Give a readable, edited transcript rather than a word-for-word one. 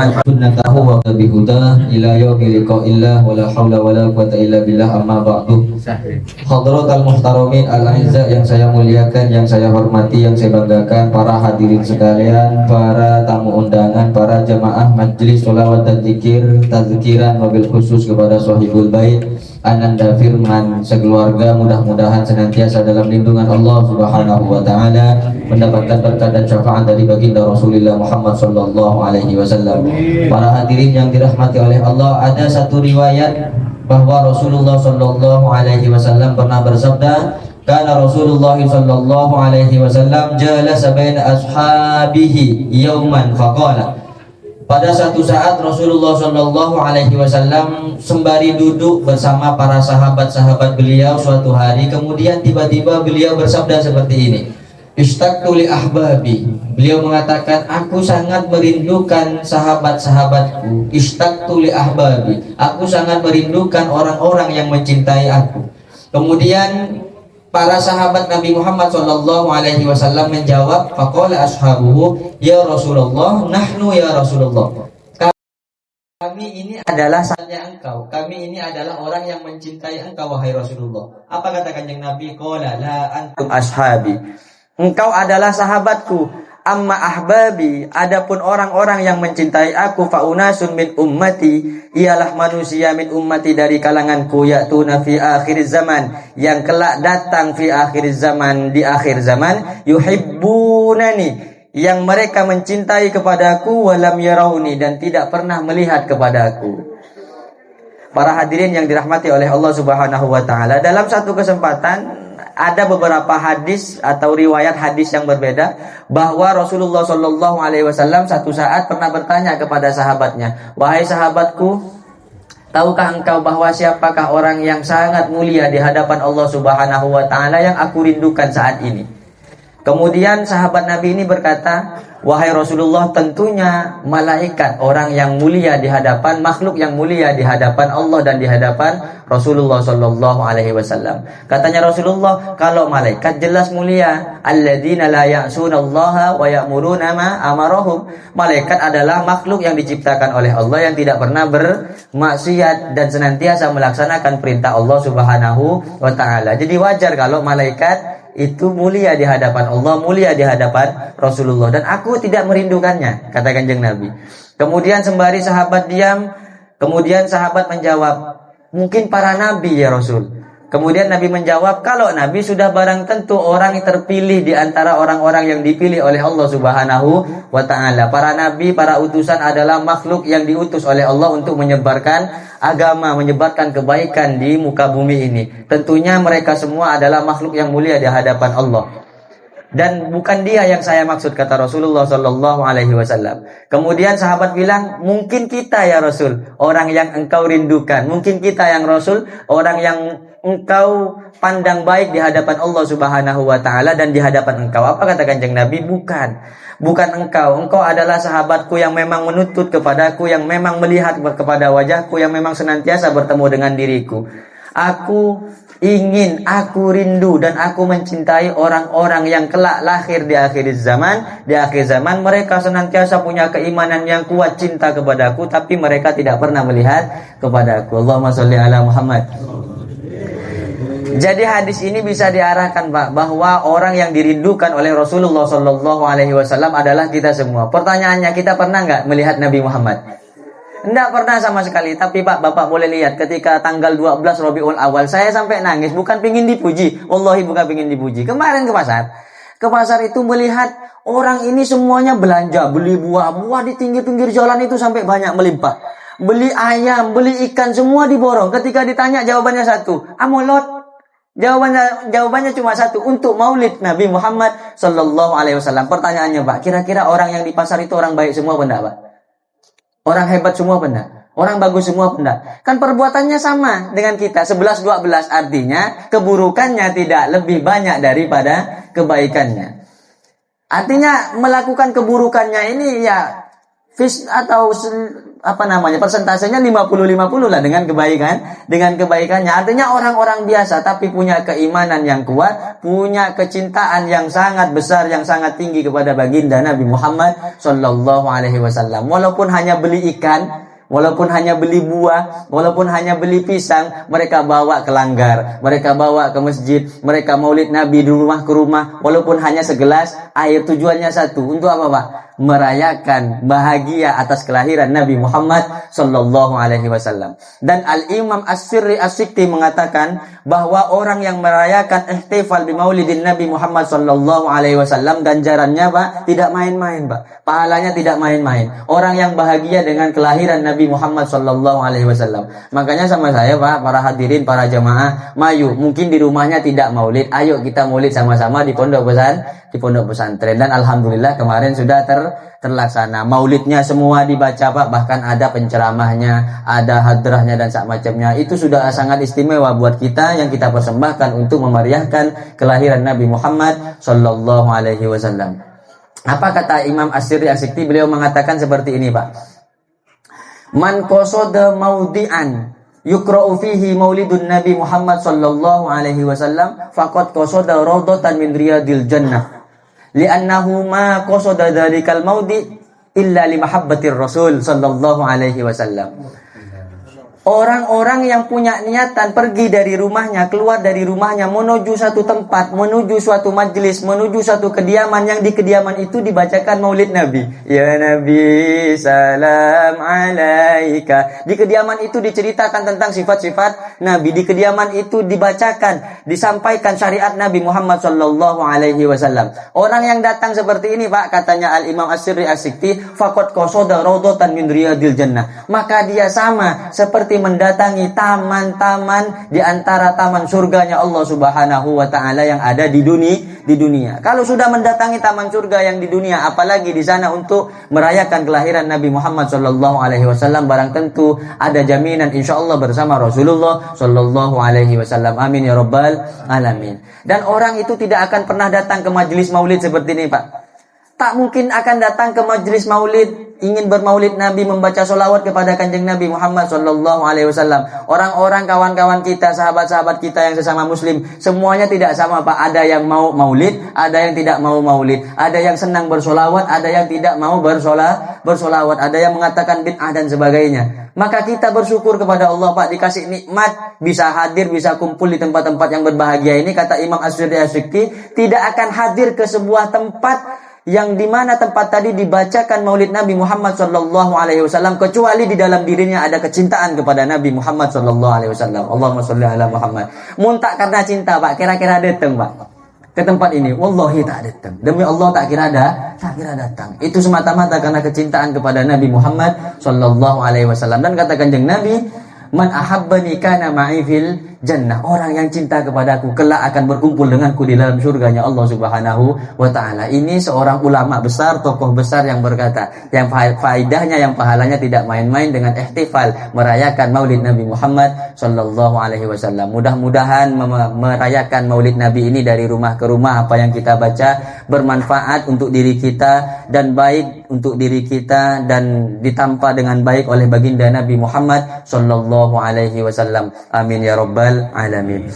man sunnatahu wa bihuda ila yaumil liqa'illah wala haula wala quwwata illa billah amma ba'du. Hadratal muhtaramin al-aizza yang saya muliakan, yang saya hormati, yang saya banggakan, para hadirin sekalian, para tamu undangan, para jamaah majelis sholawat dan zikir, tazkiran wabil khusus kepada sahibul bait Ananda Firman sekeluarga, mudah-mudahan senantiasa dalam lindungan Allah Subhanahu wa taala, mendapatkan berkat dan syafaat dari baginda Rasulullah Muhammad sallallahu alaihi wasallam. Para hadirin yang dirahmati oleh Allah, ada satu riwayat bahwa Rasulullah sallallahu alaihi wasallam pernah bersabda, kana Rasulullah sallallahu alaihi wasallam jalasa baina ashabihi yauman faqala. Pada satu saat Rasulullah Shallallahu Alaihi Wasallam sembari duduk bersama para sahabat-sahabat beliau suatu hari, kemudian tiba-tiba beliau bersabda seperti ini, Ishtaqtu li ahbabi. Beliau mengatakan, aku sangat merindukan sahabat-sahabatku. Ishtaqtu li ahbabi. Aku sangat merindukan orang-orang yang mencintai aku. Kemudian para sahabat Nabi Muhammad sallallahu alaihi wasallam menjawab, faqala ashabuhu, ya Rasulullah, nahnu ya Rasulullah. Kami ini adalah sahabatnya engkau. Kami ini adalah orang yang mencintai engkau wahai Rasulullah. Apa kata Kanjeng Nabi? Qala la antum ashabi. Engkau adalah sahabatku. Amma ahbabi, adapun orang-orang yang mencintai aku, faunasun min ummati, ialah manusia min ummati dari kalanganku, ya'tuna fi akhir zaman, yang kelak datang fi akhir zaman, di akhir zaman, yuhibbunani, yang mereka mencintai kepadaku, walam yarawni, dan tidak pernah melihat kepadaku. Para hadirin yang dirahmati oleh Allah Subhanahu wa taala, dalam satu kesempatan ada beberapa hadis atau riwayat hadis yang berbeda bahwa Rasulullah Shallallahu Alaihi Wasallam satu saat pernah bertanya kepada sahabatnya, wahai sahabatku, tahukah engkau bahwa siapakah orang yang sangat mulia di hadapan Allah Subhanahu Wa Taala yang aku rindukan saat ini? Kemudian sahabat Nabi ini berkata, wahai Rasulullah, tentunya malaikat, orang yang mulia di hadapan, makhluk yang mulia di hadapan Allah dan di hadapan Rasulullah Sallallahu Alaihi Wasallam. Katanya Rasulullah, kalau malaikat jelas mulia, alladzina la ya'sunallaha wa ya'muruna ma amarahum. Malaikat adalah makhluk yang diciptakan oleh Allah yang tidak pernah bermaksiat dan senantiasa melaksanakan perintah Allah Subhanahu wa taala. Jadi wajar kalau malaikat itu mulia di hadapan Allah, mulia di hadapan Rasulullah, dan aku tidak merindukannya, kata Kanjeng Nabi. Kemudian sembari sahabat diam, kemudian sahabat menjawab, mungkin para nabi ya Rasul. Kemudian Nabi menjawab, kalau Nabi sudah barang tentu orang yang terpilih di antara orang-orang yang dipilih oleh Allah Subhanahu wa ta'ala. Para Nabi, para utusan adalah makhluk yang diutus oleh Allah untuk menyebarkan agama, menyebarkan kebaikan di muka bumi ini. Tentunya mereka semua adalah makhluk yang mulia di hadapan Allah. Dan bukan dia yang saya maksud, kata Rasulullah Sallallahu Alaihi Wasallam. Kemudian sahabat bilang, mungkin kita ya Rasul, orang yang engkau rindukan. Mungkin kita yang Rasul, orang yang engkau pandang baik di hadapan Allah Subhanahu wa taala dan di hadapan engkau. Apa kata Kanjeng Nabi? Bukan engkau. Engkau adalah sahabatku yang memang menuntut kepadaku, yang memang melihat kepada wajahku, yang memang senantiasa bertemu dengan diriku. Aku ingin, aku rindu dan aku mencintai orang-orang yang kelak lahir di akhir zaman. Di akhir zaman mereka senantiasa punya keimanan yang kuat, cinta kepadaku, tapi mereka tidak pernah melihat kepadaku. Allahumma sholli ala Muhammad. Jadi hadis ini bisa diarahkan, Pak, bahwa orang yang dirindukan oleh Rasulullah Sallallahu Alaihi Wasallam adalah kita semua. Pertanyaannya, kita pernah nggak melihat Nabi Muhammad? Tidak pernah sama sekali. Tapi Pak, Bapak boleh lihat ketika tanggal 12 Rabiul Awal, saya sampai nangis. Bukan pingin dipuji, wallahi bukan pingin dipuji. Kemarin ke pasar itu melihat orang ini semuanya belanja, beli buah-buah di pinggir-pinggir jalan itu sampai banyak melimpah. Beli ayam, beli ikan, semua diborong. Ketika ditanya jawabannya satu, amolot. Jawabannya cuma satu, untuk maulid Nabi Muhammad Sallallahu Alaihi Wasallam. Pertanyaannya, Pak, kira-kira orang yang di pasar itu orang baik semua benda, Pak? Orang hebat semua benda? Orang bagus semua benda? Kan perbuatannya sama dengan kita, 11-12, artinya keburukannya tidak lebih banyak daripada kebaikannya. Artinya melakukan keburukannya ini ya atau persentasenya 50-50 lah dengan kebaikannya. Artinya orang-orang biasa tapi punya keimanan yang kuat, punya kecintaan yang sangat besar, yang sangat tinggi kepada baginda Nabi Muhammad sallallahu alaihi wasallam. Walaupun hanya beli ikan, walaupun hanya beli buah, walaupun hanya beli pisang, mereka bawa ke langgar, mereka bawa ke masjid, mereka maulid Nabi di rumah ke rumah, walaupun hanya segelas air. Tujuannya satu, untuk apa Pak? Merayakan bahagia atas kelahiran Nabi Muhammad sallallahu alaihi wasallam. Dan Al-Imam As-Sirri As-Sikti mengatakan bahwa orang yang merayakan ihtifal bi maulidin Nabi Muhammad sallallahu alaihi wasallam, ganjarannya Pak tidak main-main Pak. Pahalanya tidak main-main. Orang yang bahagia dengan kelahiran Nabi Muhammad sallallahu alaihi wasallam. Makanya sama saya Pak, para hadirin, para jamaah, mayu, mungkin di rumahnya tidak maulid, ayo kita maulid sama-sama di pondok pesantren. Dan alhamdulillah kemarin sudah terlaksana. Maulidnya semua dibaca Pak, bahkan ada penceramahnya, ada hadrahnya dan sak macamnya. Itu sudah sangat istimewa buat kita yang kita persembahkan untuk memeriahkan kelahiran Nabi Muhammad sallallahu alaihi wasallam. Apa kata Imam As-Sirri As-Sikti? Beliau mengatakan seperti ini Pak. Man qasada maudi'an yukra'u fihi maulidun Nabi Muhammad sallallahu alaihi wasallam faqad qasada rawdatan min riyadil jannah. Li'annahu ma qasada dzalikal maudi illa li mahabbatir Rasul sallallahu alaihi wasallam. Orang-orang yang punya niatan pergi dari rumahnya, keluar dari rumahnya, menuju satu tempat, menuju suatu majelis, menuju satu kediaman, yang di kediaman itu dibacakan maulid Nabi. Ya Nabi, salam alaika. Di kediaman itu diceritakan tentang sifat-sifat Nabi. Di kediaman itu dibacakan, disampaikan syariat Nabi Muhammad sallallahu alaihi wasallam. Orang yang datang seperti ini Pak, katanya Al-Imam As-Sirri As-Sikti, faqad qasada rawdatan min riyadil jannah. Maka dia sama seperti mendatangi taman-taman di antara taman surganya Allah Subhanahu wa taala yang ada di dunia. Kalau sudah mendatangi taman surga yang di dunia, apalagi di sana untuk merayakan kelahiran Nabi Muhammad sallallahu alaihi wasallam, barang tentu ada jaminan insyaallah bersama Rasulullah sallallahu alaihi wasallam. Amin ya rabbal alamin. Dan orang itu tidak akan pernah datang ke majelis maulid seperti ini Pak. Tak mungkin akan datang ke majelis maulid, ingin bermaulid Nabi, membaca solawat kepada kanjeng Nabi Muhammad sallallahu alaihi wasallam. Orang-orang kawan-kawan kita, sahabat-sahabat kita yang sesama muslim, semuanya tidak sama Pak. Ada yang mau maulid, ada yang tidak mau maulid. Ada yang senang bersolawat, ada yang tidak mau bersolawat. Ada yang mengatakan bid'ah dan sebagainya. Maka kita bersyukur kepada Allah Pak, dikasih nikmat, bisa hadir, bisa kumpul di tempat-tempat yang berbahagia ini. Kata Imam As-Sirri As-Sikti, tidak akan hadir ke sebuah tempat yang dimana tempat tadi dibacakan maulid Nabi Muhammad sallallahu alaihi wasallam kecuali di dalam dirinya ada kecintaan kepada Nabi Muhammad sallallahu alaihi wasallam. Allahumma sholli ala Muhammad. Muntak karena cinta Pak, kira-kira datang Pak ke tempat ini? Wallahi tak datang. Demi Allah tak kira datang. Itu semata-mata karena kecintaan kepada Nabi Muhammad sallallahu alaihi wasallam. Dan kata kanjeng Nabi, man ahabbani kana ma'i fil jannah. Orang yang cinta kepadaku kelak akan berkumpul denganku di dalam surganya Allah Subhanahu wa taala. Ini seorang ulama besar, tokoh besar yang berkata, yang faedahnya, yang pahalanya tidak main-main dengan ihtifal merayakan maulid Nabi Muhammad sallallahu alaihi wasallam. Mudah-mudahan merayakan maulid Nabi ini dari rumah ke rumah, apa yang kita baca bermanfaat untuk diri kita dan baik untuk diri kita dan ditampa dengan baik oleh baginda Nabi Muhammad sallallahu alaihi wasallam. Amin ya rabbal alamin.